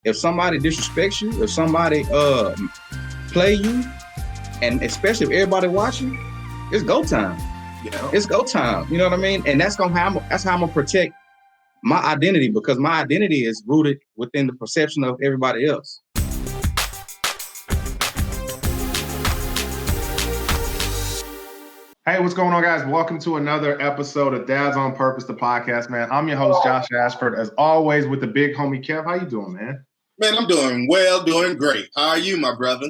if somebody disrespects you, if somebody play you, and especially if everybody watching, it's go time. Yeah. It's go time. You know what I mean? And that's how I'm gonna protect my identity, because my identity is rooted within the perception of everybody else. Hey, what's going on, guys? Welcome to another episode of Dads on Purpose, the podcast, man. I'm your host, Josh Ashford, as always, with the big homie Kev. How you doing, man? Man, I'm doing well, doing great. How are you, my brother?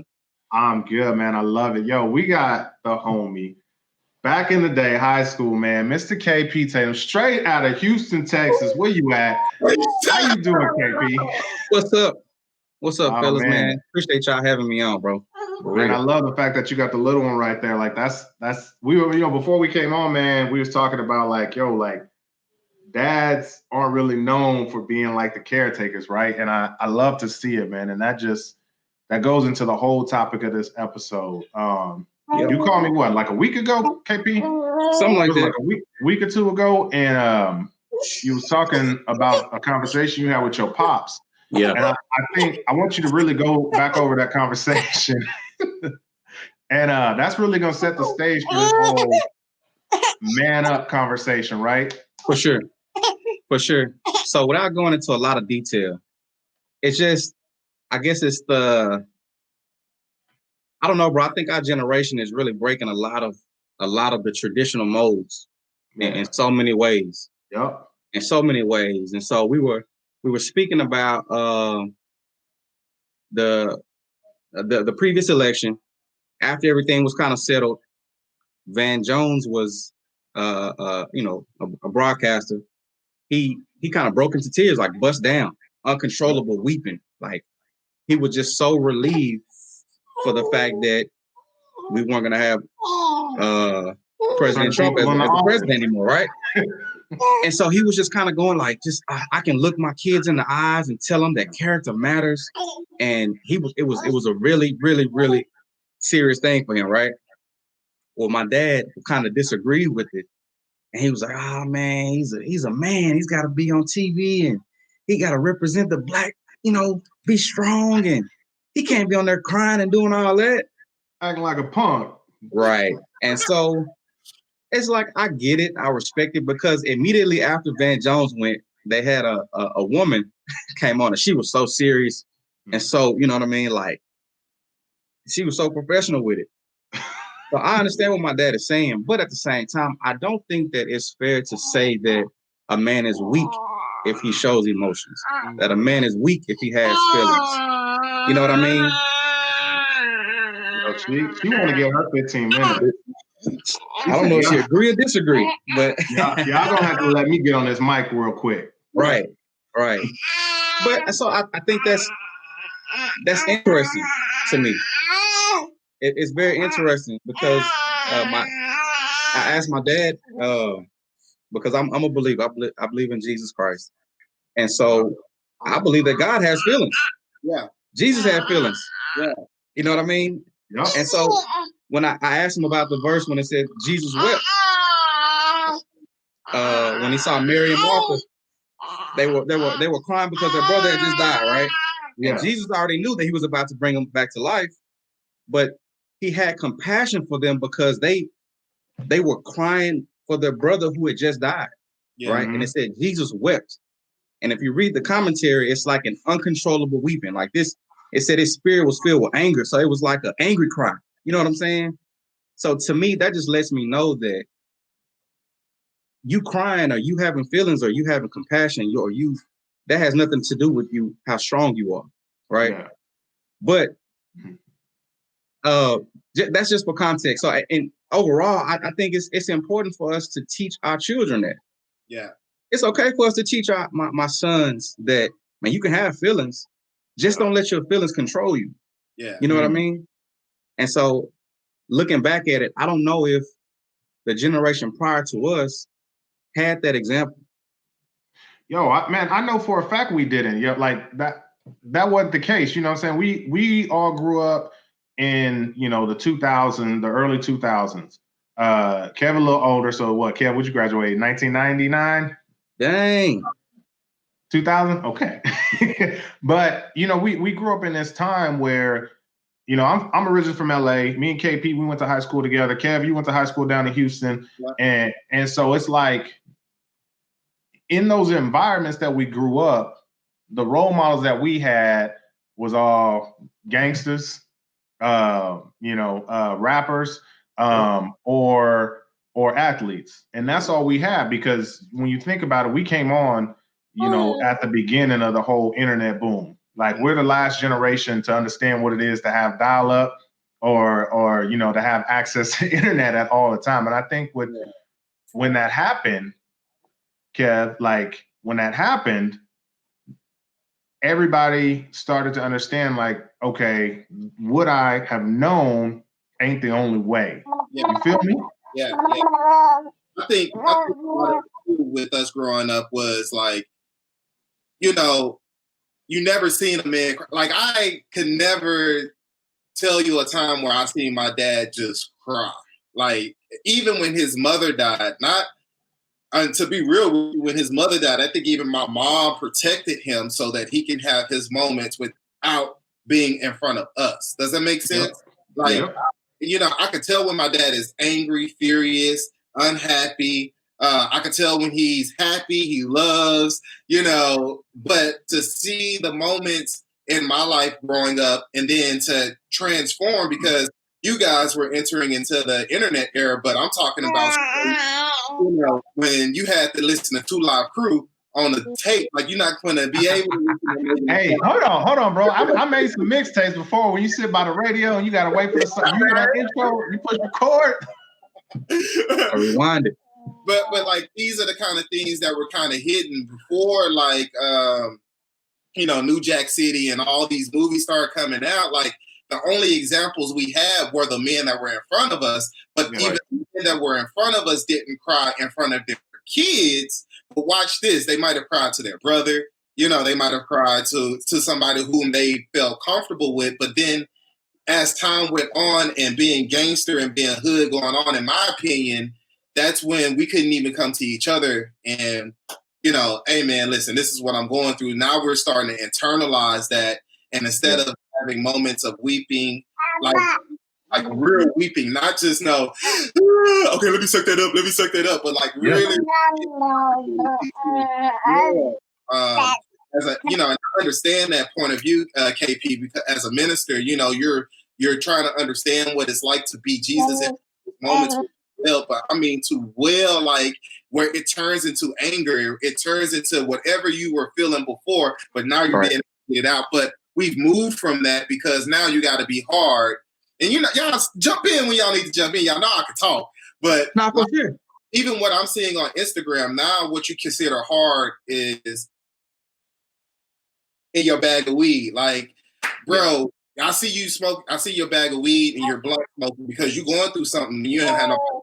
I'm good, man. I love it. Yo, we got the homie back in the day, high school, man, Mr. KP Tatum, straight out of Houston, Texas. Where you at? How you doing, KP? What's up? What's up, fellas, man? Appreciate y'all having me on, bro. Man, I love the fact that you got the little one right there. Like that's we were, before we came on, man, we was talking about like dads aren't really known for being like the caretakers, right? And I love to see it, man. And that goes into the whole topic of this episode. You called me what, like a week ago, KP? Something like that. Like a week or two ago, and you was talking about a conversation you had with your pops. Yeah. And I think I want you to really go back over that conversation. And that's really going to set the stage for this whole man up conversation, right? For sure. So without going into a lot of detail, it's just, I guess it's I don't know, bro. I think our generation is really breaking a lot of the traditional molds in so many ways. Yep. In so many ways. And so we were speaking about the previous election. After everything was kind of settled, Van Jones was a broadcaster. He kind of broke into tears, like bust down, uncontrollable weeping. Like he was just so relieved for the fact that we weren't gonna have President Trump as the president anymore, right? And so he was just kind of going like, I can look my kids in the eyes and tell them that character matters. And it was a really, really, really serious thing for him, right? Well, my dad kind of disagreed with it. And he was like, oh man, he's a man. He's got to be on TV and he got to represent the black, be strong. And he can't be on there crying and doing all that. Acting like a punk. Right. And so it's like, I get it. I respect it, because immediately after Van Jones went, they had a woman came on and she was so serious. And so, you know what I mean? Like, she was so professional with it. So I understand what my dad is saying, but at the same time, I don't think that it's fair to say that a man is weak if he shows emotions, that a man is weak if he has feelings. You know what I mean? She want to get her 15 minutes. I don't know if she agree or disagree, but y'all gonna have to let me get on this mic real quick. Right. But so I think that's interesting to me. It's very interesting because I asked my dad because I'm a believer. I believe in Jesus Christ, and so I believe that God has feelings. Yeah, Jesus had feelings. Yeah, you know what I mean. Yep. And so when I asked him about the verse when it said Jesus wept, when he saw Mary and Martha, they were crying because their brother had just died, right? Yeah. And Jesus already knew that he was about to bring them back to life, but he had compassion for them because they were crying for their brother who had just died, right? And it said Jesus wept. And if you read the commentary, it's like an uncontrollable weeping. Like this, it said his spirit was filled with anger. So it was like an angry cry. You know what I'm saying? So to me, that just lets me know that you crying or you having feelings or you having compassion, that has nothing to do with you, how strong you are, right? Yeah. But that's just for context. So, and overall, I think it's important for us to teach our children that. Yeah, it's okay for us to teach my sons that, man, you can have feelings, just don't let your feelings control you. Yeah, you know what I mean. And so, looking back at it, I don't know if the generation prior to us had that example. Yo, I know for a fact we didn't. Yeah, like that wasn't the case. You know what I'm saying? We all grew up in, the the early 2000s. Kev a little older, so what? Kev, would you graduate in 1999? Dang. 2000? Okay. But, you know, we grew up in this time where, you know, I'm originally from LA. Me and KP, we went to high school together. Kev, you went to high school down in Houston. Yeah. And so it's like in those environments that we grew up, the role models that we had was all gangsters, rappers, or athletes. And that's all we have, because when you think about it, we came on, you know, at the beginning of the whole internet boom. Like, we're the last generation to understand what it is to have dial-up or you know, to have access to internet at all the time. And I think when that happened, Kev, like when that happened, everybody started to understand, like, okay, what I have known ain't the only way. Yeah. You feel me? Yeah. I think what with us growing up was like, you know, you never seen a man like, I could never tell you a time where I seen my dad just cry. Like, even when his mother died, and to be real, when his mother died, I think even my mom protected him so that he can have his moments without being in front of us. Does that make sense? Yep. Like, you know, I could tell when my dad is angry, furious, unhappy. I could tell when he's happy, he loves, you know, but to see the moments in my life growing up and then to transform, because you guys were entering into the internet era, but I'm talking about, you know, when you had to listen to 2 Live Crew on the tape, like, you're not going to be able to listen to Hey, hold on, bro. I made some mixtapes before, when you sit by the radio and you got to wait for the song. You hear that intro, you push record. I rewind it. But like, these are the kind of things that were kind of hidden before, like, you know, New Jack City and all these movies started coming out. Like, the only examples we had were the men that were in front of us, but even the men that were in front of us didn't cry in front of their kids. But watch this, they might have cried to their brother, you know, they might have cried to somebody whom they felt comfortable with. But then as time went on and being gangster and being hood going on, in my opinion, that's when we couldn't even come to each other and, you know, hey man, listen, this is what I'm going through. Now we're starting to internalize that. And instead of having moments of weeping, like real weeping, not just okay, let me suck that up, but like really, as a, you know, and I understand that point of view, KP, because as a minister, you know, you're trying to understand what it's like to be Jesus in moments. Well, but I mean, to wail, like, where it turns into anger, it turns into whatever you were feeling before, but now you're being able to get it out. But we've moved from that, because now you got to be hard. And you know, y'all jump in when y'all need to jump in. Y'all know I can talk, but not for sure. Even what I'm seeing on Instagram now, what you consider hard is in your bag of weed. Like, bro, I see you smoke. I see your bag of weed and your blunt smoking because you're going through something and you ain't had no to.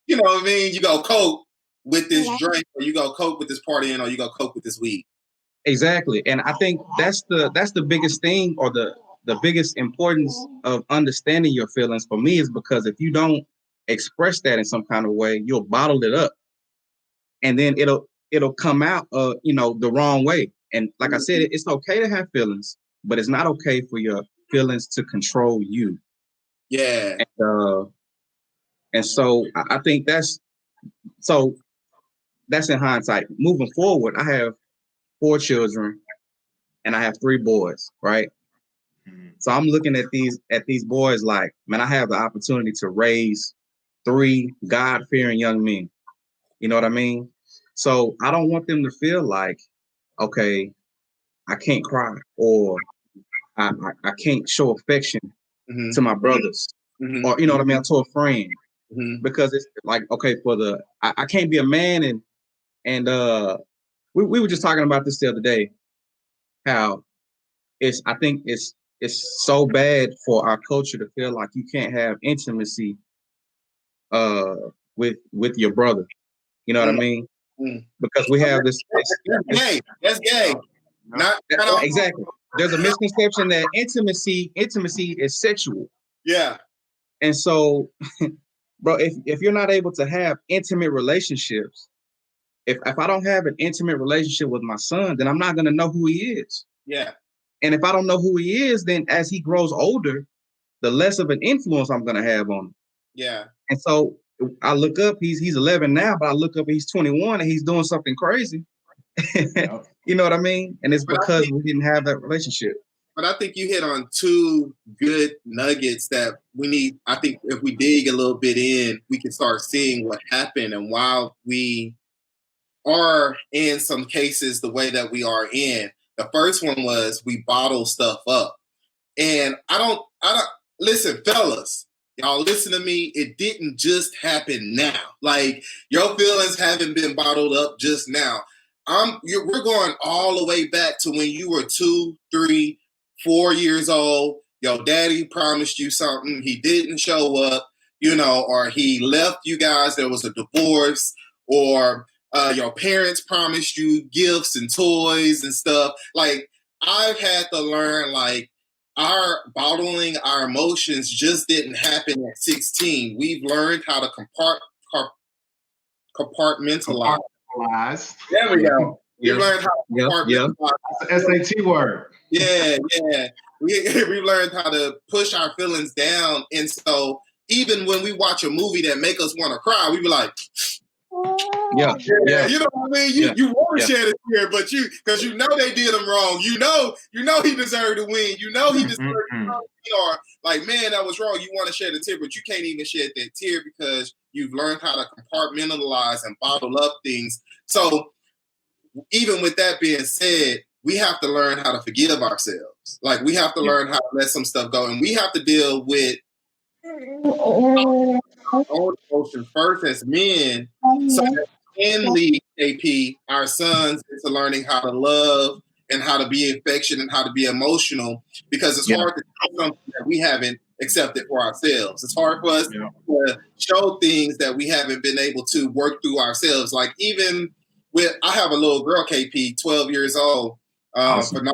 You know what I mean? You go coke with this drink, or you go coke with this party, or you go coke with this weed. Exactly. And I think that's the biggest thing, or the biggest importance of understanding your feelings for me, is because if you don't express that in some kind of way, you'll bottle it up. And then it'll come out you know, the wrong way. And like I said, it's okay to have feelings, but it's not okay for your feelings to control you. Yeah. And so I think that's in hindsight. Moving forward, I have 4 children and I have 3 boys, right? So I'm looking at these boys like, man, I have the opportunity to raise 3 God-fearing young men. You know what I mean? So I don't want them to feel like, okay, I can't cry, or I can't show affection to my brothers, or, you know what I mean, to a friend, because it's like, okay, I can't be a man, and we were just talking about this the other day, how I think it's so bad for our culture to feel like you can't have intimacy with your brother. You know what I mean? Because we have this. That's gay. Not exactly. There's a misconception that intimacy is sexual. Yeah. And so, bro, if you're not able to have intimate relationships, if I don't have an intimate relationship with my son, then I'm not going to know who he is. Yeah. And if I don't know who he is, then as he grows older, the less of an influence I'm going to have on him. Yeah. And so I look up, he's 11 now, but I look up, he's 21 and he's doing something crazy. You know what I mean? And it's because we didn't have that relationship. But I think you hit on two good nuggets that we need. I think if we dig a little bit in, we can start seeing what happened and why we are in some cases the way that we are in. The first one was we bottle stuff up. And I don't listen, fellas, y'all listen to me. It didn't just happen now. Like your feelings haven't been bottled up just now. We're going all the way back to when you were 2, 3, 4 years old. Your daddy promised you something. He didn't show up, or he left you guys. There was a divorce, or your parents promised you gifts and toys and stuff. Like I've had to learn, like, our bottling our emotions just didn't happen at 16. We've learned how to compartmentalize. There we go. We've learned how to compartmentalize. That's the SAT word. Yeah. We've learned how to push our feelings down. And so even when we watch a movie that make us want to cry, we be like, yeah. You know what I mean? You want to shed a tear, but because you know they did him wrong. You know he deserved to win. You know he deserved to win. Or like, man, that was wrong. You want to shed a tear, but you can't even shed that tear because you've learned how to compartmentalize and bottle up things. So even with that being said, we have to learn how to forgive ourselves. Like we have to learn how to let some stuff go, and we have to deal with our own emotions first as men, so that we can lead KP, our sons, into learning how to love and how to be affectionate and how to be emotional, because it's hard to do something that we haven't accepted for ourselves. It's hard for us to show things that we haven't been able to work through ourselves. Like even I have a little girl, KP, 12 years old. Awesome.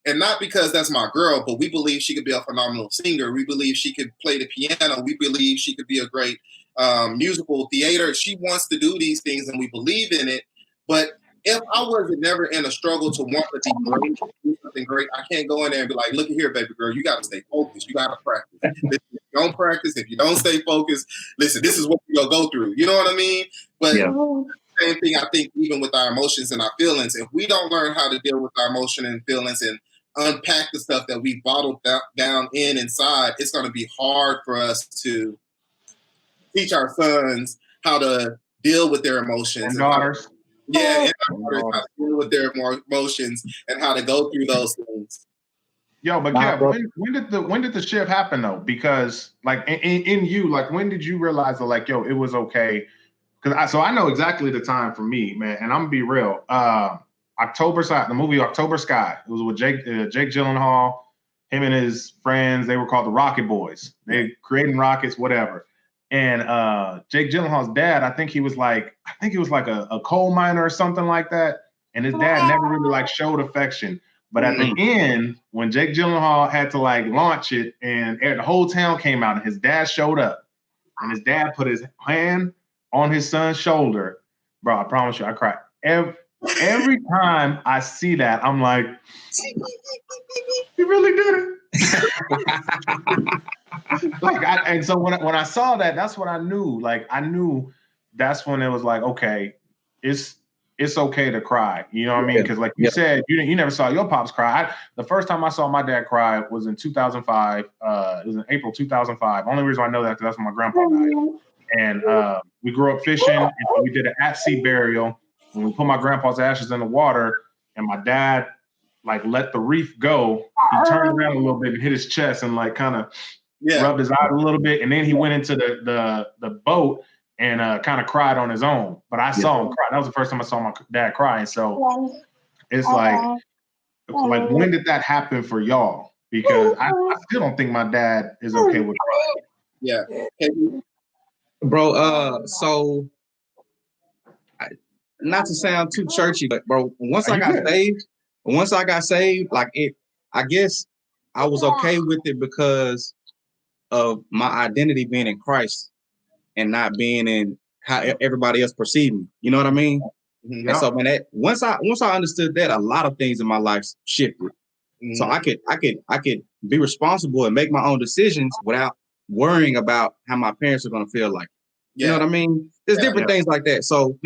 And not because that's my girl, but we believe she could be a phenomenal singer. We believe she could play the piano. We believe she could be a great musical theater. She wants to do these things, and we believe in it. But if I wasn't never in a struggle to want to be great, to do something great, I can't go in there and be like, look at here, baby girl, you got to stay focused. You got to practice. If you don't practice, if you don't stay focused, listen, this is what you're going to go through. You know what I mean? But same thing, I think, even with our emotions and our feelings. If we don't learn how to deal with our emotion and feelings and unpack the stuff that we bottled down inside, it's going to be hard for us to teach our sons how to deal with their emotions. And daughters. And how to deal with their emotions and how to go through those things. Yo, but Kev, when did the shift happen though? Because like in you, like when did you realize that like, yo, it was okay? Because I know exactly the time for me, man, and I'm gonna be real. The movie October Sky. It was with Jake Gyllenhaal, him and his friends. They were called the Rocket Boys. They creating rockets, whatever. And Jake Gyllenhaal's dad, I think he was like a coal miner or something like that. And his dad never really like showed affection. But at the end, when Jake Gyllenhaal had to like launch it, and the whole town came out, and his dad showed up, and his dad put his hand on his son's shoulder, bro, I promise you, I cry. Every time I see that, I'm like, he really did it. And so when I saw that, that's what I knew. Like I knew that's when it was like, okay, it's okay to cry. You know what I mean? Because like you said, you never saw your pops cry. The first time I saw my dad cry was in 2005. It was in April 2005. Only reason I know that because that's when my grandpa died. And we grew up fishing, and we did an at-sea burial. When we put my grandpa's ashes in the water, and my dad like let the reef go, he turned around a little bit and hit his chest and like kind of rubbed his eye a little bit, and then he went into the boat and kind of cried on his own. But I saw him cry. That was the first time I saw my dad cry. And so it's like when did that happen for y'all? Because I still don't think my dad is okay with crying. Yeah. Bro, so not to sound too churchy, but bro, once I got saved, like I guess I was okay with it because of my identity being in Christ and not being in how everybody else perceived me. You know what I mean? Mm-hmm. And so, man, once I understood that, a lot of things in my life shifted. Mm-hmm. So I could be responsible and make my own decisions without worrying about how my parents are going to feel like. You know what I mean? There's different things like that. So,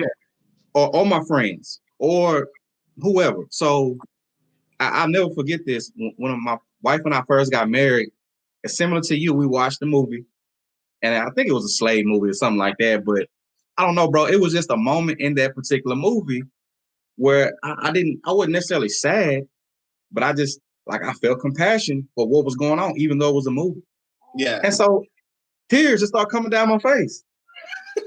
or my friends or whoever. So I'll never forget this. When my wife and I first got married, it's similar to you. We watched the movie, and I think it was a slave movie or something like that. But I don't know, bro. It was just a moment in that particular movie where I wasn't necessarily sad, but I just I felt compassion for what was going on, even though it was a movie. Yeah. And so tears just started coming down my face.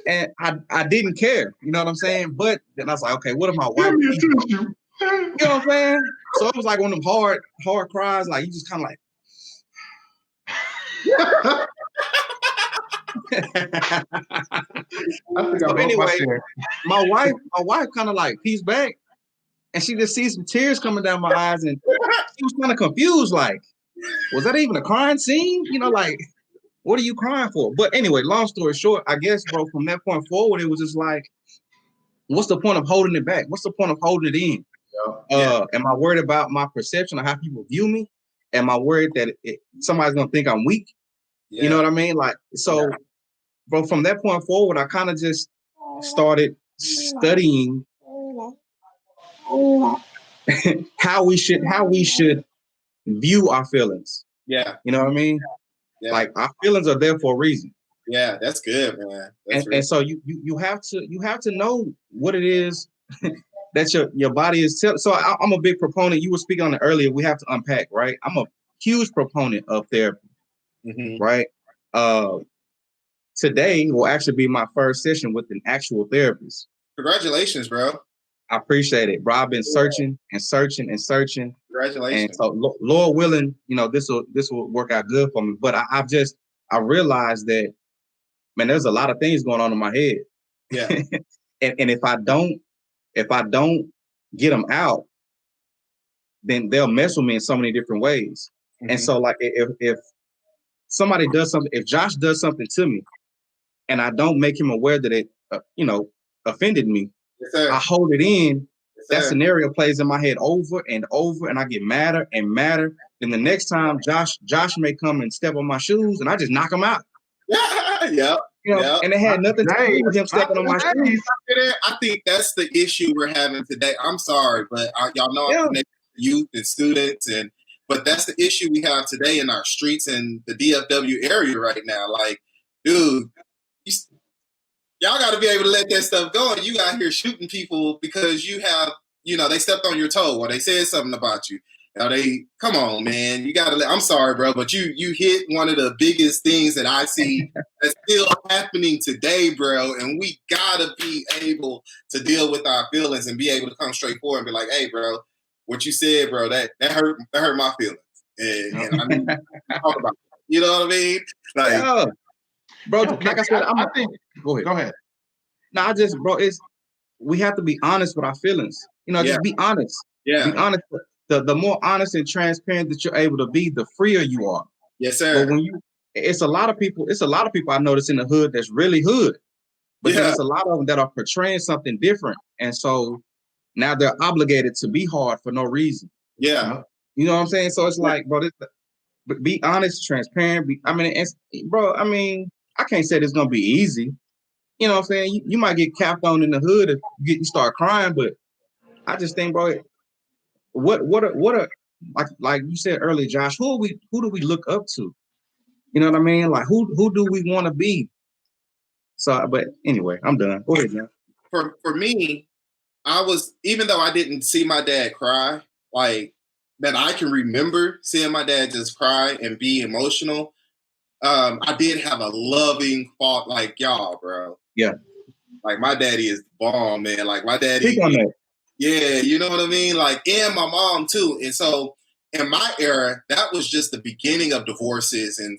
And I didn't care, you know what I'm saying? But then I was like, okay, what if my wife? You know what I'm saying? So it was like one of them hard cries, like you just kind of like. So anyway, my wife kind of like pees back, and she just sees some tears coming down my eyes, and she was kind of confused, like, was that even a crying scene? You know, like, what are you crying for? But anyway, long story short, I guess, bro, from that point forward, it was just like, what's the point of holding it back? What's the point of holding it in? Am I worried about my perception of how people view me? Am I worried that somebody's gonna think I'm weak? Yeah. You know what I mean? Like, so, bro, from that point forward, I kind of just started studying how we should view our feelings. Yeah. You know what I mean? Yeah. Like, our feelings are there for a reason. Yeah, that's good, man. And so you have to know what it is that your body is telling. So I'm a big proponent. You were speaking on it earlier. We have to unpack, right? I'm a huge proponent of therapy, right? Today will actually be my first session with an actual therapist. Congratulations, bro. I appreciate it, bro. I've been searching and searching and searching. Congratulations. And so, Lord willing, this will work out good for me. But I realized that, man, there's a lot of things going on in my head. Yeah. and if I don't get them out, then they'll mess with me in so many different ways. And so, like, if somebody does something, if Josh does something to me, and I don't make him aware that it, offended me, I hold it in. That scenario plays in my head over and over, and I get madder and madder. Then the next time, Josh may come and step on my shoes, and I just knock him out. Yeah. And it had nothing to do with him stepping on my shoes. I think that's the issue we're having today. I'm sorry, but y'all know I'm connected to youth and students, but that's the issue we have today in our streets and the DFW area right now. Like, dude, y'all got to be able to let that stuff go. And you out here shooting people because you have, they stepped on your toe or they said something about you. Come on, man. You got to I'm sorry, bro, but you hit one of the biggest things that I see that's still happening today, bro. And we got to be able to deal with our feelings and be able to come straight forward and be like, hey, bro, what you said, bro, that hurt my feelings. And I need to talk about it. You know what I mean? Like, bro, like I said, I think. Go ahead. No, we have to be honest with our feelings. Just be honest. Yeah. Be honest. The more honest and transparent that you're able to be, the freer you are. Yes, sir. But it's a lot of people I notice in the hood that's really hood. But there's a lot of them that are portraying something different. And so now they're obligated to be hard for no reason. Yeah. You know what I'm saying? So it's like, bro, be honest, transparent. I can't say it's gonna be easy. You know what I'm saying? You might get capped on in the hood if you start crying, but I just think, bro, what are like you said earlier, Josh, who do we look up to? You know what I mean? Like who do we want to be? So, but anyway, I'm done. Go ahead, man. For me, even though I didn't see my dad cry, like that I can remember seeing my dad just cry and be emotional. I did have a loving thought like y'all, bro. Yeah. Like my daddy is the bomb, man. Like my daddy. Speak on that. Yeah, you know what I mean? Like, and my mom too. And so in my era, that was just the beginning of divorces and,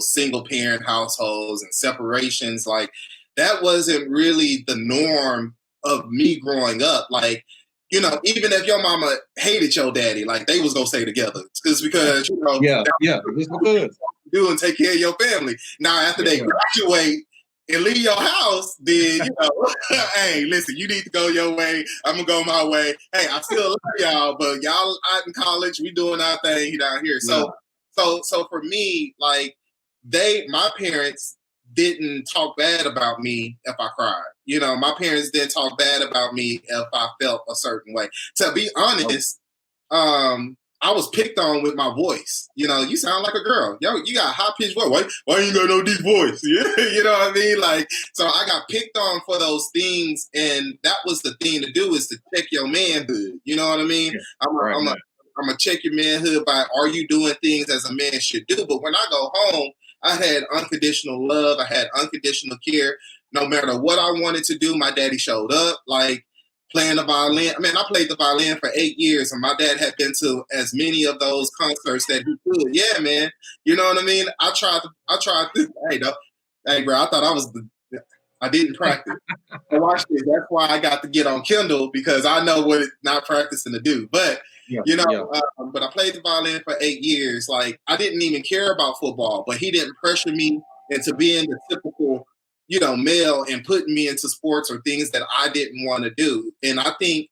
single parent households and separations. Like that wasn't really the norm of me growing up. Like, even if your mama hated your daddy, like they was gonna stay together. Just because, just because do and take care of your family. Now after they graduate and leave your house, then, you know, hey, listen, you need to go your way. I'm going to go my way. Hey, I still love y'all, but y'all out in college, we doing our thing down here. So for me, like, my parents didn't talk bad about me if I cried. You know, my parents didn't talk bad about me if I felt a certain way. To be honest, I was picked on with my voice. You know, you sound like a girl. Yo, you got a high-pitched voice. Why you got no deep voice? You know what I mean? Like, so I got picked on for those things, and that was the thing to do, is to check your manhood. You know what I mean? Yeah, I'm going to check your manhood by, are you doing things as a man should do? But when I go home, I had unconditional love. I had unconditional care. No matter what I wanted to do, my daddy showed up. Like, playing the violin. I mean, I played the violin for 8 years, and my dad had been to as many of those concerts that he could. Yeah, man. You know what I mean? I tried to, hey, bro, I thought I didn't practice. But watch this. That's why I got to get on Kindle, because I know what not practicing to do. But, but I played the violin for 8 years. Like, I didn't even care about football, but he didn't pressure me into being the typical, you know, male and putting me into sports or things that I didn't want to do. And I think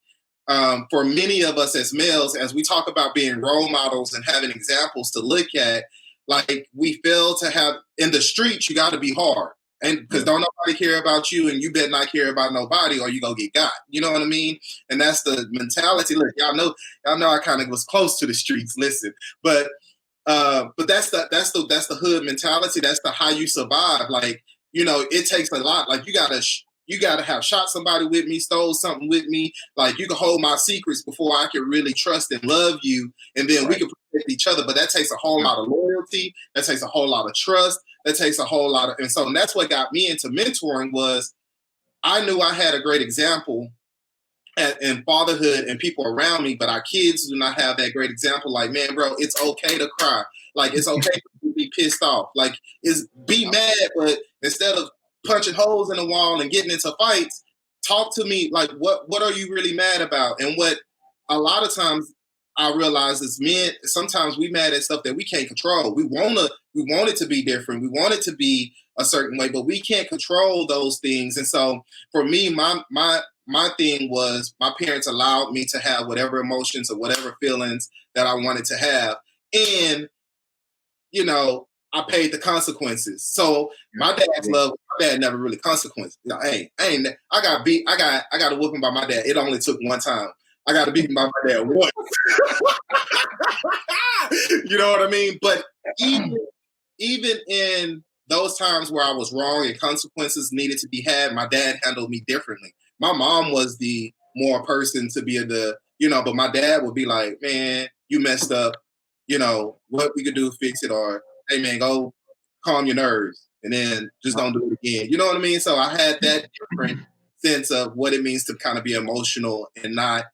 for many of us as males, as we talk about being role models and having examples to look at, like, we fail to have, in the streets, you got to be hard. And because don't nobody care about you, and you better not care about nobody, or you go get got. You know what I mean? And that's the mentality. Look, y'all know I kind of was close to the streets. Listen, but that's the hood mentality. That's the how you survive. Like, you know, it takes a lot. Like, you gotta have shot somebody with me, stole something with me. Like, you can hold my secrets before I can really trust and love you, and then we can protect each other. But that takes a whole lot of loyalty. That takes a whole lot of trust. That takes a whole lot of, and that's what got me into mentoring. Was I knew I had a great example in fatherhood and people around me, but our kids do not have that great example. Like, man, bro, it's okay to cry. Like, it's okay to be pissed off. Like, be mad, but instead of punching holes in the wall and getting into fights, talk to me. Like, what are you really mad about? And what a lot of times I realize is, men, sometimes we mad at stuff that we can't control. We want it to be different. We want it to be a certain way, but we can't control those things. And so for me, my thing was, my parents allowed me to have whatever emotions or whatever feelings that I wanted to have. And, you know, I paid the consequences. So my dad never really consequences. You know, I got a whooping by my dad. It only took one time. I got a beating by my dad once. You know what I mean? But even in those times where I was wrong and consequences needed to be had, my dad handled me differently. My mom was the more person to be but my dad would be like, man, you messed up. You know, what we could do to fix it, or, hey, man, go calm your nerves and then just don't do it again. You know what I mean? So I had that different sense of what it means to kind of be emotional and not,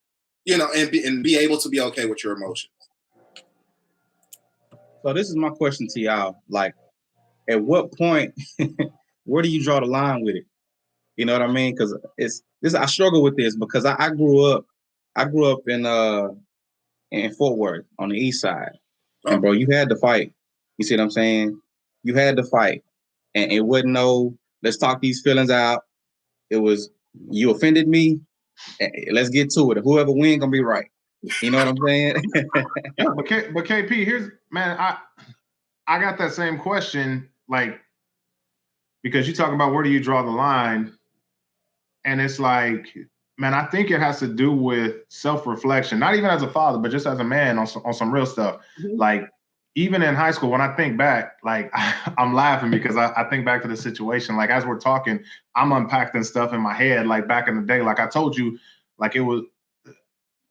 you know, and be able to be okay with your emotions. So this is my question to y'all. Like, at what point, where do you draw the line with it? You know what I mean? Because I struggle with this, because I grew up in Fort Worth on the east side. And bro, you had to fight. You see what I'm saying? You had to fight. And it wasn't no, let's talk these feelings out. It was, you offended me, let's get to it. Whoever wins gonna be right. You know what I'm saying? but KP, here's, man, I got that same question, like, because you talk about where do you draw the line, and it's like, man, I think it has to do with self-reflection, not even as a father, but just as a man on some real stuff. Mm-hmm. Like, even in high school, when I think back, like, I'm laughing because I think back to the situation. Like, as we're talking, I'm unpacking stuff in my head. Like, back in the day, like I told you, like,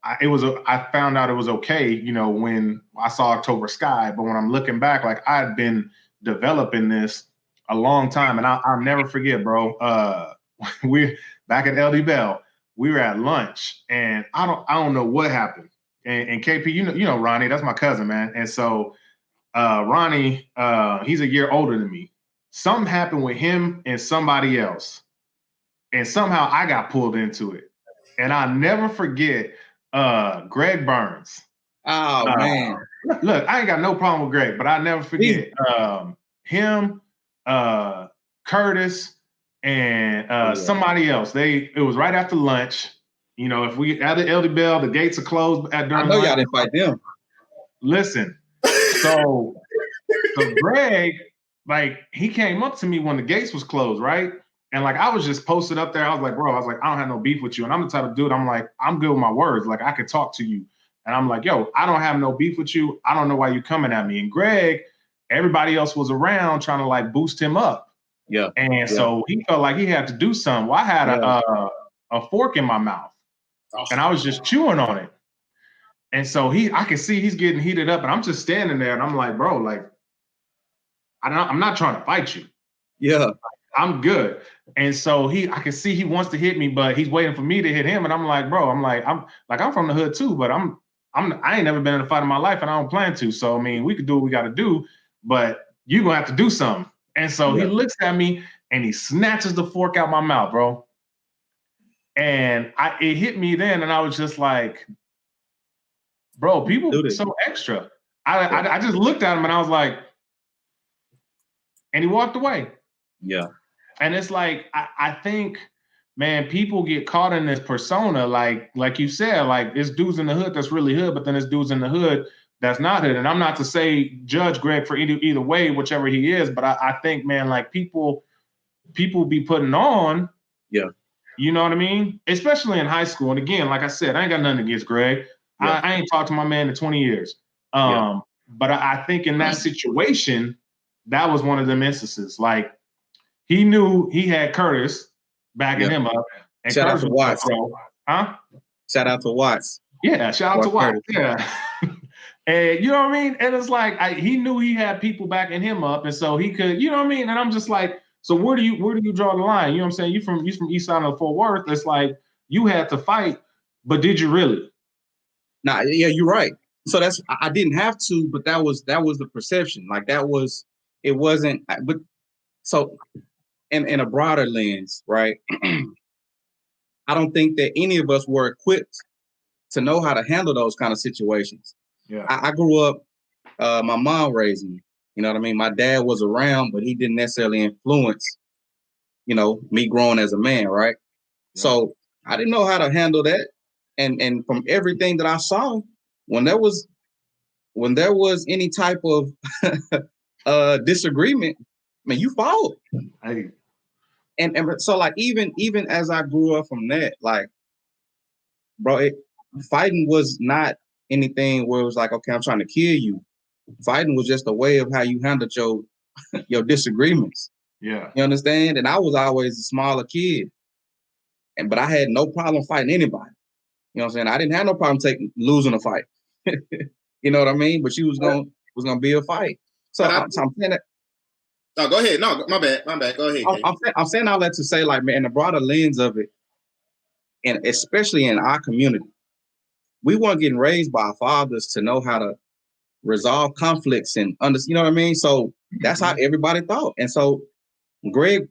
I found out it was okay, you know, when I saw October Sky. But when I'm looking back, like, I'd been developing this a long time, and I'll never forget, bro. We back at LD Bell, we were at lunch, and I don't know what happened. And KP, you know Ronnie, that's my cousin, man. And so Ronnie, he's a year older than me. Something happened with him and somebody else, and somehow I got pulled into it. And I'll never forget Greg Burns. Oh man! Look, I ain't got no problem with Greg, but I never forget him, Curtis. and somebody else. It was right after lunch. You know, if we at the LD Bell, the gates are closed at during I know lunch. Y'all didn't fight them. Listen, so Greg, like, he came up to me when the gates was closed, right? And like, I was just posted up there. I was like, bro, I don't have no beef with you. And I'm the type of dude, I'm like, I'm good with my words. Like, I could talk to you. And I'm like, yo, I don't have no beef with you. I don't know why you coming at me. And Greg, everybody else was around trying to like boost him up. Yeah. And so he felt like he had to do something. Well, I had a fork in my mouth and I was just chewing on it. And so I could see he's getting heated up and I'm just standing there and I'm like, bro, like, I'm not trying to fight you. Yeah. I'm good. And so I can see he wants to hit me, but he's waiting for me to hit him. And I'm like, bro, I'm from the hood too, but I ain't never been in a fight in my life and I don't plan to. So, I mean, we could do what we got to do, but you're going to have to do something. And so he looks at me and he snatches the fork out my mouth, bro. And it hit me then. And I was just like, bro, people are so extra. I just looked at him and I was like, and he walked away. Yeah. And it's like, I think, man, people get caught in this persona, like you said, like this dude's in the hood that's really hood, but then this dude's in the hood that's not hood. And I'm not to say judge Greg for either way, whichever he is, but I think, man, like people be putting on. Yeah. You know what I mean? Especially in high school. And again, like I said, I ain't got nothing against Greg. Yeah. I ain't talked to my man in 20 years. But I think in that situation, that was one of them instances. Like, he knew he had Curtis backing him up. And shout Curtis out to Watts. Huh? Shout out to Watts. Yeah, shout out to Watts. Yeah. And you know what I mean? And it's like, he knew he had people backing him up. And so he could, you know what I mean? And I'm just like, so where do you draw the line? You know what I'm saying? You from East Side of Fort Worth. It's like, you had to fight, but did you really? Nah, yeah, you're right. So I didn't have to, but that was the perception. Like it wasn't, but so in a broader lens, right? I don't think that any of us were equipped to know how to handle those kind of situations. Yeah. I grew up, my mom raised me, you know what I mean? My dad was around, but he didn't necessarily influence, you know, me growing as a man, right? Yeah. So I didn't know how to handle that. And from everything that I saw, when there was any type of disagreement, man, you fought. Hey. And so like even as I grew up from that, like, bro, fighting was not anything where it was like, okay, I'm trying to kill you. Fighting was just a way of how you handled your disagreements. Yeah. You understand? And I was always a smaller kid. But I had no problem fighting anybody. You know what I'm saying? I didn't have no problem losing a fight. You know what I mean? But she was gonna be a fight. So I'm saying that. No, go ahead. No, my bad. Go ahead. I'm saying all that to say, like, man, the broader lens of it, and especially in our community, we weren't getting raised by our fathers to know how to resolve conflicts and you know what I mean? So that's how everybody thought. And so Greg,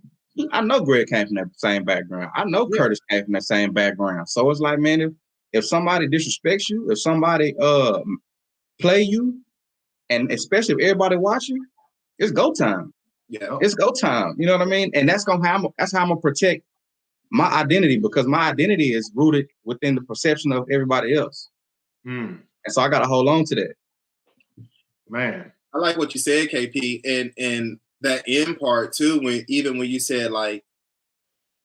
I know Greg came from that same background. I know Curtis came from that same background. So it's like, man, if somebody disrespects you, if somebody play you, and especially if everybody watching, it's go time. Yeah, it's go time. You know what I mean? And that's how I'm gonna protect my identity, because my identity is rooted within the perception of everybody else. And so I gotta hold on to that. Man, I like what you said, KP, and that end part too. When you said like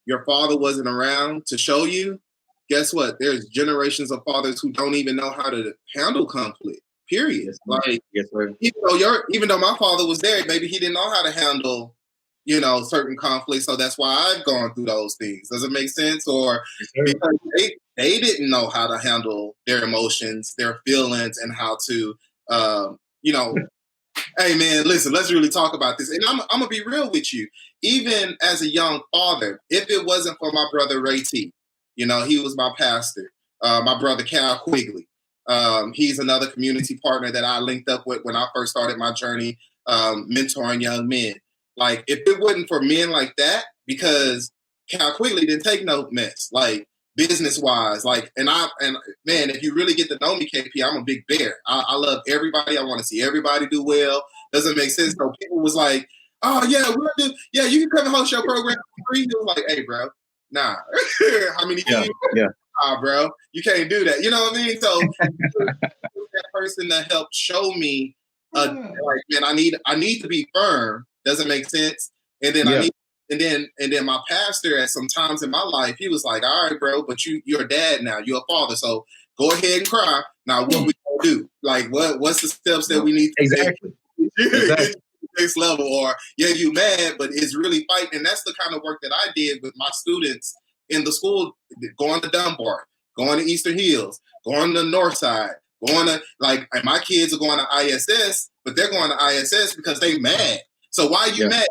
your father wasn't around to show you, guess what? There's generations of fathers who don't even know how to handle conflict. Period. Yes, like, yes, sir. Even though my father was there, maybe he didn't know how to handle, certain conflicts. So that's why I've gone through those things. Does it make sense? Or because they didn't know how to handle their emotions, their feelings, and how to, hey man, listen, let's really talk about this. And I'm gonna be real with you. Even as a young father, if it wasn't for my brother Ray T, he was my pastor. My brother Cal Quigley. He's another community partner that I linked up with when I first started my journey mentoring young men. Like, if it wasn't for men like that, because Cal Quigley didn't take no mess, like business-wise. Like, and man, if you really get to know me, KP, I'm a big bear. I love everybody. I want to see everybody do well. Doesn't make sense. So people was like, oh yeah, we'll do. Yeah, you can come and host your program for free. He was like, hey, bro, nah. How many years? Yeah. Nah, bro, you can't do that. You know what I mean? So that person that helped show me, like, man, I need to be firm. Doesn't make sense. And then and then my pastor at some times in my life, he was like, all right, bro, but you're a dad now, you're a father, so go ahead and cry. Now, what we gonna do? Like, what's the steps that we need to take? Exactly. Next level, or you mad, but it's really fighting. And that's the kind of work that I did with my students in the school, going to Dunbar, going to Eastern Hills, going to the North Side, going to, like, and my kids are going to ISS, but they're going to ISS because they mad. So why are you mad?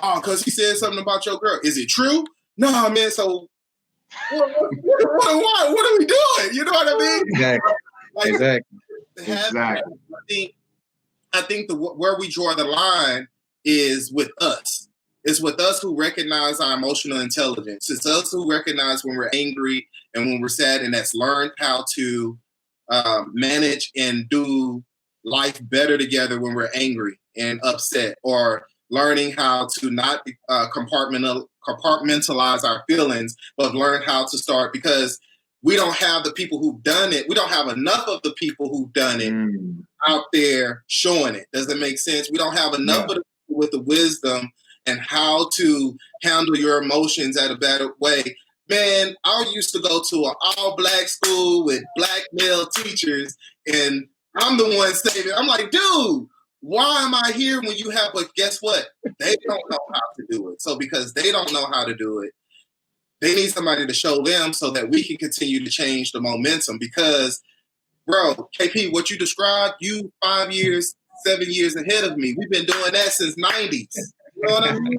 Oh, because he said something about your girl. Is it true? No, man. So what are we doing? You know what I mean? Exactly. Like, Exactly. I think where we draw the line is with us. It's with us who recognize our emotional intelligence. It's us who recognize when we're angry and when we're sad, and that's learned how to manage and do life better together when we're angry and upset, or learning how to not compartmentalize our feelings, but learn how to start, because we don't have the people who've done it. We don't have enough of the people who've done it out there showing it. Does that make sense? We don't have enough of the people with the wisdom and how to handle your emotions at a better way. Man, I used to go to an all-black school with black male teachers, and I'm the one saying it. I'm like, dude, why am I here when you have, but guess what? They don't know how to do it. So because they don't know how to do it, they need somebody to show them so that we can continue to change the momentum. Because, bro, KP, what you described, you 5 years, 7 years ahead of me. We've been doing that since 90s. You know what I mean?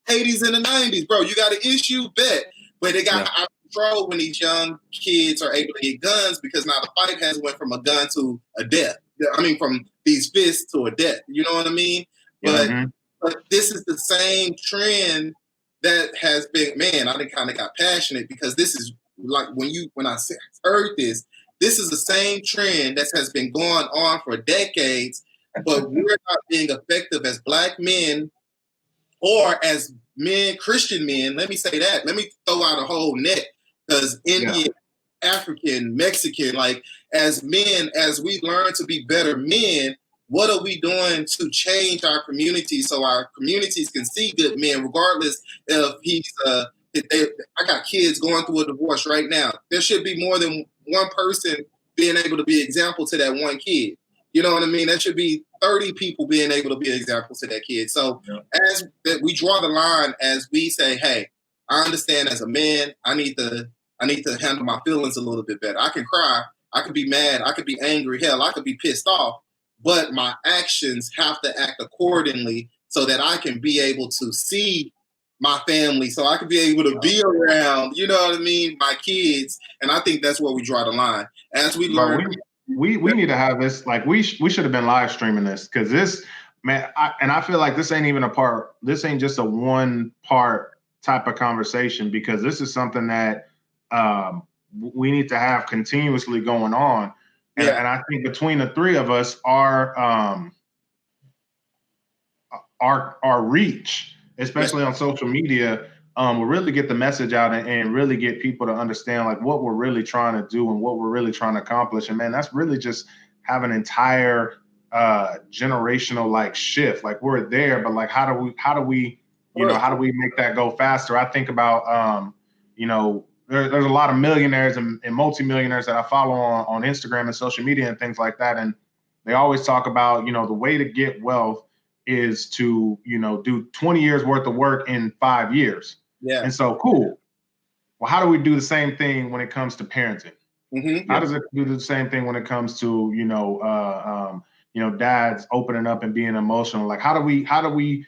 80s and the 90s, bro. You got an issue, bet. But they got out of control when these young kids are able to get guns, because now the fight has went from a gun to a death. I mean, from these fists to a death. You know what I mean? But this is the same trend that has been, man, I kind of got passionate, because this is like when I heard this is the same trend that has been going on for decades, but we're not being effective as black men or as men, Christian men. Let me say that. Let me throw out a whole net, because Indian, African, Mexican, like, as men, as we learn to be better men, what are we doing to change our community so our communities can see good men, regardless if he's I got kids going through a divorce right now. There should be more than one person being able to be an example to that one kid. You know what I mean? That should be 30 people being able to be an example to that kid. So as we draw the line, as we say, hey, I understand as a man, I need to handle my feelings a little bit better. I can cry, I could be mad, I could be angry, hell, I could be pissed off, but my actions have to act accordingly so that I can be able to see my family, so I can be able to be around, you know what I mean, my kids. And I think that's where we draw the line. As we learn. We need to have this, like, we should have been live streaming this, because this, man, I feel like this ain't even this ain't just a one part type of conversation, because this is something that we need to have continuously going on. And I think between the three of us, our reach, especially on social media, will really get the message out and really get people to understand, like, what we're really trying to do and what we're really trying to accomplish. And man, that's really just have an entire generational, like, shift. Like, we're there, but like, how do we make that go faster? I think about there's a lot of millionaires and multimillionaires that I follow on Instagram and social media and things like that, and they always talk about, the way to get wealth is to, do 20 years worth of work in 5 years. Yeah. And so, cool. Well, how do we do the same thing when it comes to parenting? How does it do the same thing when it comes to, dads opening up and being emotional? Like, how do we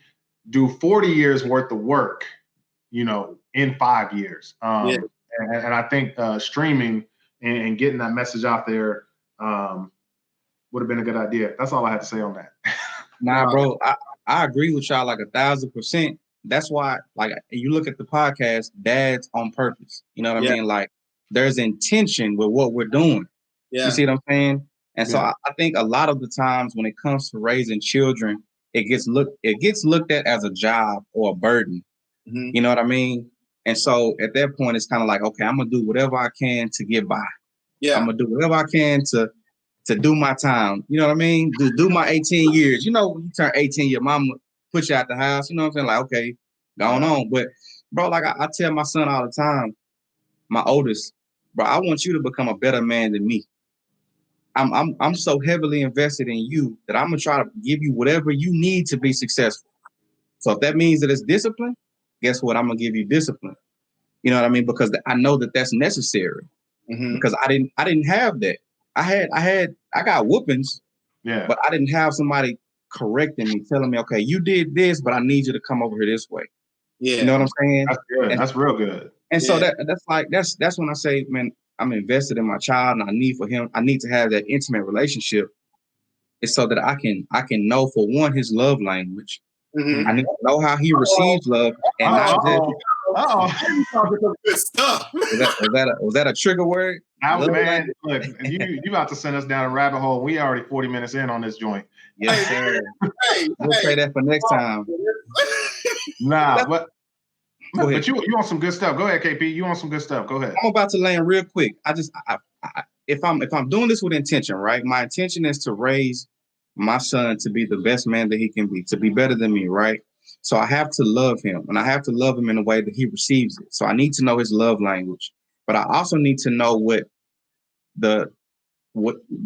do 40 years worth of work, in 5 years? And I think streaming and getting that message out there would have been a good idea. That's all I had to say on that. Nah, bro, I agree with y'all like 1,000%. That's why, like, you look at the podcast, Dads on Purpose. You know what I mean? Like, there's intention with what we're doing. Yeah. You see what I'm saying? And so I think a lot of the times when it comes to raising children, it gets looked at as a job or a burden. Mm-hmm. You know what I mean? And so at that point, it's kind of like, okay, I'm gonna do whatever I can to get by. Yeah. I'm gonna do whatever I can to do my time. You know what I mean? To do my 18 years. You know, when you turn 18, your mama puts you out the house. You know what I'm saying? Like, okay, going on. But bro, like I tell my son all the time, my oldest, bro, I want you to become a better man than me. I'm so heavily invested in you that I'm gonna try to give you whatever you need to be successful. So if that means that it's discipline, guess what? I'm gonna give you discipline. You know what I mean? Because I know that that's necessary. Mm-hmm. Because I didn't have that. I got whoopings, but I didn't have somebody correcting me, telling me, okay, you did this, but I need you to come over here this way. Yeah. You know what I'm saying? That's good. That's real good. And so that's when I say, man, I'm invested in my child, and I need to have that intimate relationship. It's so that I can know, for one, his love language. Mm-hmm. I need to know how he receives love, and not just. Good stuff. Was that a trigger word? Man, look, you about to send us down a rabbit hole. We already 40 minutes in on this joint. Yes, sir. We'll say that for next time. Nah, but you want some good stuff. Go ahead, KP. You want some good stuff. Go ahead. I'm about to land real quick. If I'm doing this with intention, right? My intention is to raise my son to be the best man that he can be, to be better than me, right? So I have to love him, and I have to love him in a way that he receives it. So I need to know his love language, but I also need to know what the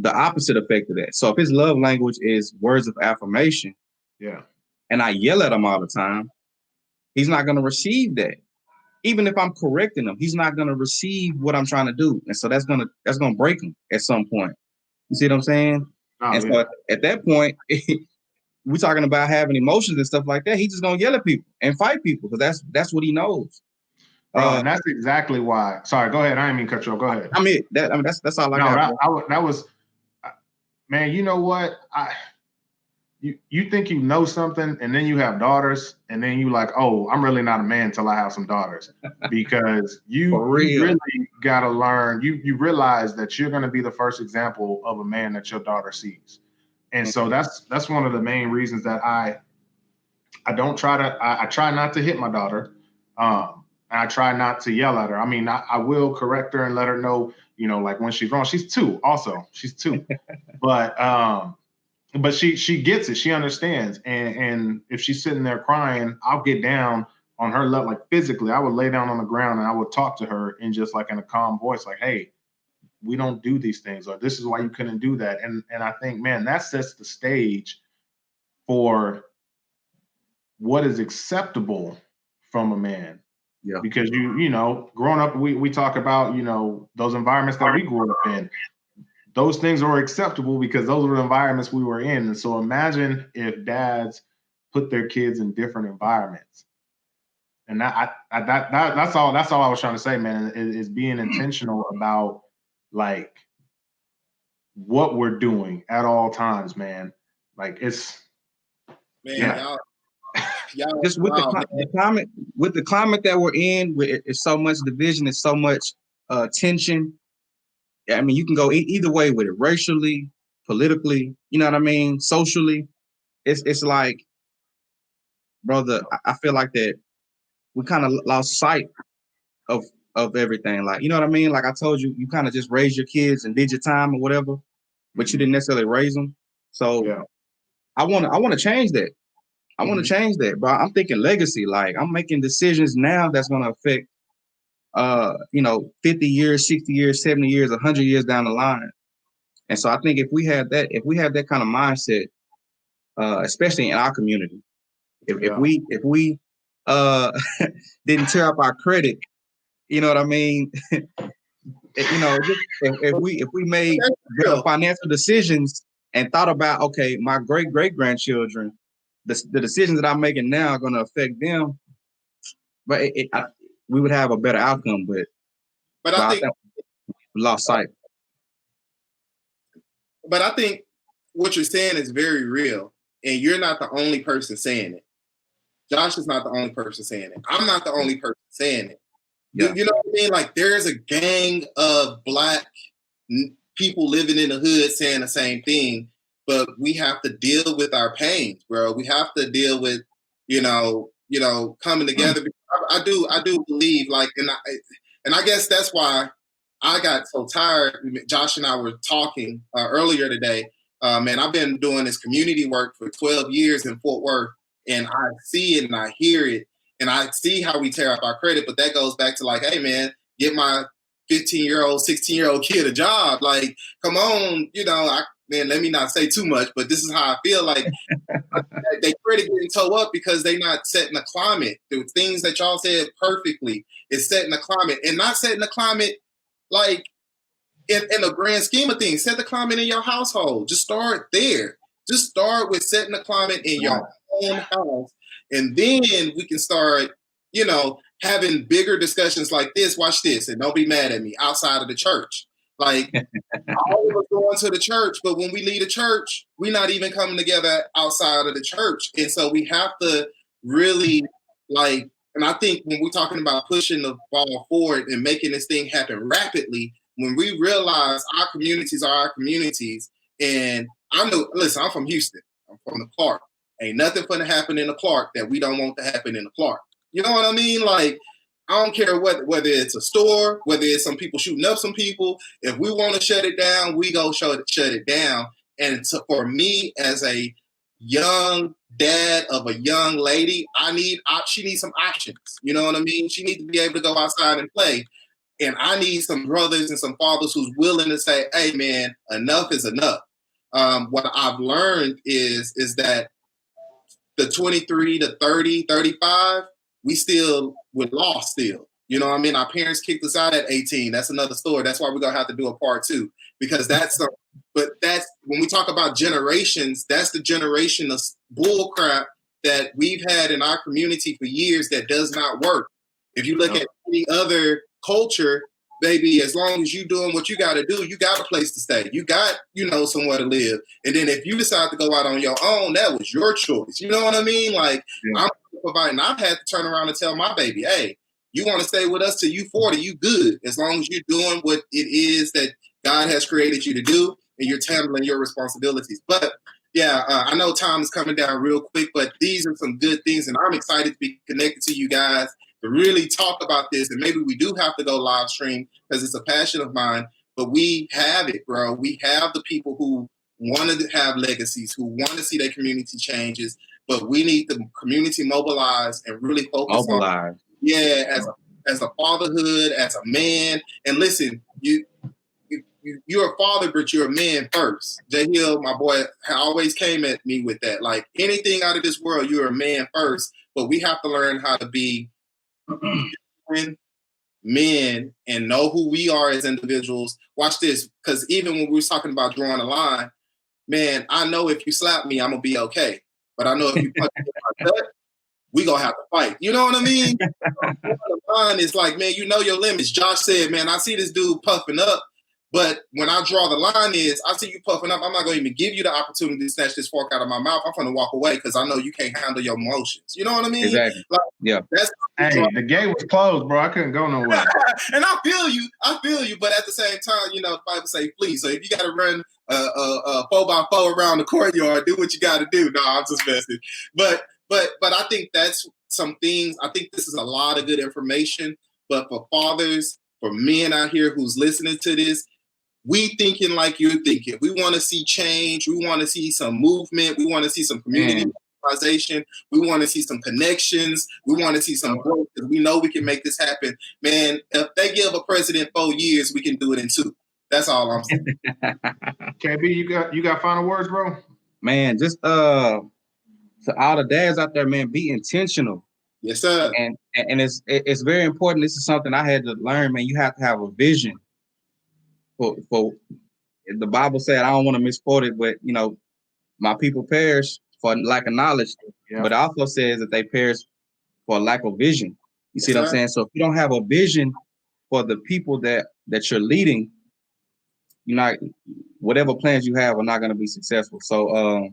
opposite effect of that. So if his love language is words of affirmation, and I yell at him all the time, he's not going to receive that. Even if I'm correcting him, he's not going to receive what I'm trying to do, and so that's gonna break him at some point. You see what I'm saying? So at that point, we're talking about having emotions and stuff like that. He's just gonna yell at people and fight people because that's what he knows. And that's exactly why. Sorry, go ahead. I didn't mean to cut you off. Go ahead. That's all I got. That was, man. You know what? You think you know something, and then you have daughters, and then you like, oh, I'm really not a man until I have some daughters, because you really got to learn. You realize that you're going to be the first example of a man that your daughter sees, and so that's one of the main reasons that I don't try to. I try not to hit my daughter. And I try not to yell at her. I mean, I will correct her and let her know, like when she's wrong. She's 2 also. She's 2. But she gets it. She understands. And if she's sitting there crying, I'll get down on her level, like physically. I would lay down on the ground and I would talk to her in just like in a calm voice, like, hey, we don't do these things, or this is why you couldn't do that. And I think, man, that sets the stage for what is acceptable from a man. Yeah. Because growing up, we talk about, those environments that we grew up in. Those things are acceptable because those were the environments we were in. And so imagine if dads put their kids in different environments. And that's all I was trying to say, man, is being intentional about like what we're doing at all times, man. Like it's just with the climate that we're in, it's so much division, it's so much tension. I mean, you can go either way with it, racially, politically, you know what I mean, socially. It's like, brother, I feel like that we kind of lost sight of everything. Like, you know what I mean? Like I told you, you kind of just raised your kids and did your time or whatever, but you didn't necessarily raise them. So I want to change that. I want to change that, but I'm thinking legacy. Like I'm making decisions now that's going to affect 50 years, 60 years, 70 years, 100 years down the line. And so I think if we have that kind of mindset, especially in our community, if we didn't tear up our credit, you know what I mean? If we made better financial decisions and thought about, okay, my great grandchildren, the decisions that I'm making now are going to affect them, but we would have a better outcome. But I think we lost sight. But I think what you're saying is very real, and you're not the only person saying it. Josh is not the only person saying it. I'm not the only person saying it. Yeah. You know what I mean? Like there's a gang of Black people living in the hood saying the same thing. but we have to deal with our pains, bro. We have to deal with, coming together. I do believe, like, and I guess that's why I got so tired. Josh and I were talking earlier today. Man, I've been doing this community work for 12 years in Fort Worth, and I see it and I hear it, and I see how we tear up our credit. But that goes back to, like, hey, man, get my 15-year-old, 16-year-old kid a job. Like, come on, man, let me not say too much, but this is how I feel. Like, they credit getting toe up because they not setting a climate. The things that y'all said perfectly is setting a climate, and not setting a climate like in the grand scheme of things. Set the climate in your household. Just start there. Just start with setting the climate in your own house, and then we can start, having bigger discussions like this. Watch this, and don't be mad at me. Outside of the church, like all of us going to the church, but when we leave the church, we're not even coming together outside of the church, and so we have to really like. And I think when we're talking about pushing the ball forward and making this thing happen rapidly, when we realize our communities are our communities, and listen, I'm from Houston. I'm from the Clark. Ain't nothing going to happen in the Clark that we don't want to happen in the Clark. You know what I mean? Like, I don't care whether it's a store, whether it's some people shooting up some people. If we want to shut it down, we go shut it down. And for me, as a young dad of a young lady, she needs some options. You know what I mean? She needs to be able to go outside and play. And I need some brothers and some fathers who's willing to say, hey, man, enough is enough. What I've learned is that the 23 to 30, 35, we're lost still. You know what I mean? Our parents kicked us out at 18. That's another story. That's why we're going to have to do a part 2. Because that's when we talk about generations, that's the generation of bull crap that we've had in our community for years that does not work. If you look at any other culture, baby, as long as you're doing what you got to do, you got a place to stay. You got, somewhere to live. And then if you decide to go out on your own, that was your choice. You know what I mean? Like, I'm providing. I've had to turn around and tell my baby, hey, you want to stay with us till you 40, you good. As long as you're doing what it is that God has created you to do and you're handling your responsibilities. But yeah, I know time is coming down real quick, but these are some good things, and I'm excited to be connected to you guys to really talk about this. And maybe we do have to go live stream because it's a passion of mine, but we have it, bro. We have the people who want to have legacies, who want to see their community changes, but we need the community mobilized and really focus on, as a fatherhood, as a man. And listen, you're a father, but you're a man first. Jay Hill, my boy, always came at me with that. Like, anything out of this world, you're a man first, but we have to learn how to be men and know who we are as individuals. Watch this, because even when we were talking about drawing a line, man, I know if you slap me, I'm going to be okay. But I know if you punch me in my gut, we going to have to fight. You know what I mean? The line is like, man, you know your limits. Josh said, man, I see this dude puffing up, but when I draw the line is, I see you puffing up, I'm not going to even give you the opportunity to snatch this fork out of my mouth. I'm going to walk away because I know you can't handle your emotions. You know what I mean? Exactly. Like, hey, the gate was closed, bro. I couldn't go nowhere. And I feel you. But at the same time, the Bible say flee. So if you got to run a 4x4 around the courtyard, do what you got to do. No, I'm just messing. But I think that's some things. I think this is a lot of good information. But for fathers, for men out here who's listening to this, we thinking like you're thinking. We want to see change. We want to see some movement. We want to see some community organization. We want to see some connections. We want to see some growth because we know we can make this happen. Man, if they give a president 4 years, we can do it in 2. That's all I'm saying. KB, you got final words, bro? Man, just to all the dads out there, man, be intentional. Yes, sir. And it's very important. This is something I had to learn, man. You have to have a vision. For the Bible said, I don't want to misquote it, but my people perish for lack of knowledge. Yeah. But it also says that they perish for lack of vision. You see what I'm saying? So if you don't have a vision for the people that you're leading, whatever plans you have are not going to be successful. So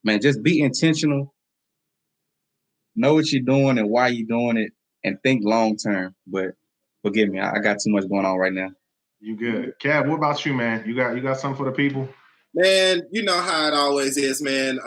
man, just be intentional. Know what you're doing and why you're doing it, and think long term. But forgive me, I got too much going on right now. You good. Kev, what about you, man? You got something for the people? Man, you know how it always is, man.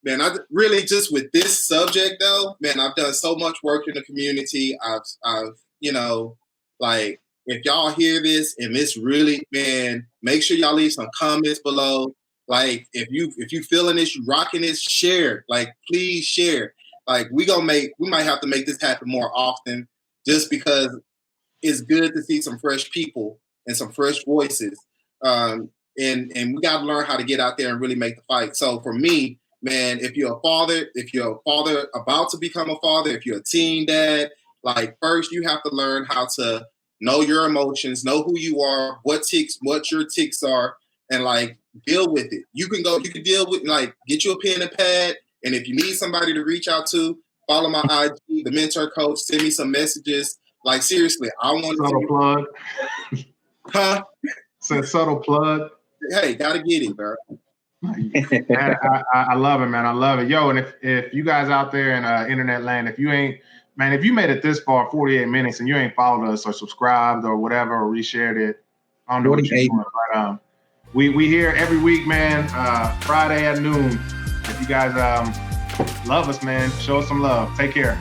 Man, I really just with this subject though, man, I've done so much work in the community. I've, you know, like if y'all hear this and this really, man, make sure y'all leave some comments below. Like if you feeling this, you rocking this, share. Like please share. Like we might have to make this happen more often, just because it's good to see some fresh people and some fresh voices. And we got to learn how to get out there and really make the fight. So for me, man, if you're a father about to become a father, if you're a teen dad, like first you have to learn how to know your emotions, know who you are, what your ticks are, and like deal with it. You can deal with, like, get you a pen and pad, and if you need somebody to reach out to, follow my IG, the Mentor Coach, send me some messages. Like seriously, I want subtle plug. Huh? Said subtle plug. Hey, gotta get it, bro. Man, I love it, man. I love it. Yo, and if you guys out there in internet land, if you made it this far, 48 minutes, and you ain't followed us or subscribed or whatever, or reshared it, I don't know what you're doing. But we here every week, man. Friday at noon. If you guys love us, man, show us some love. Take care.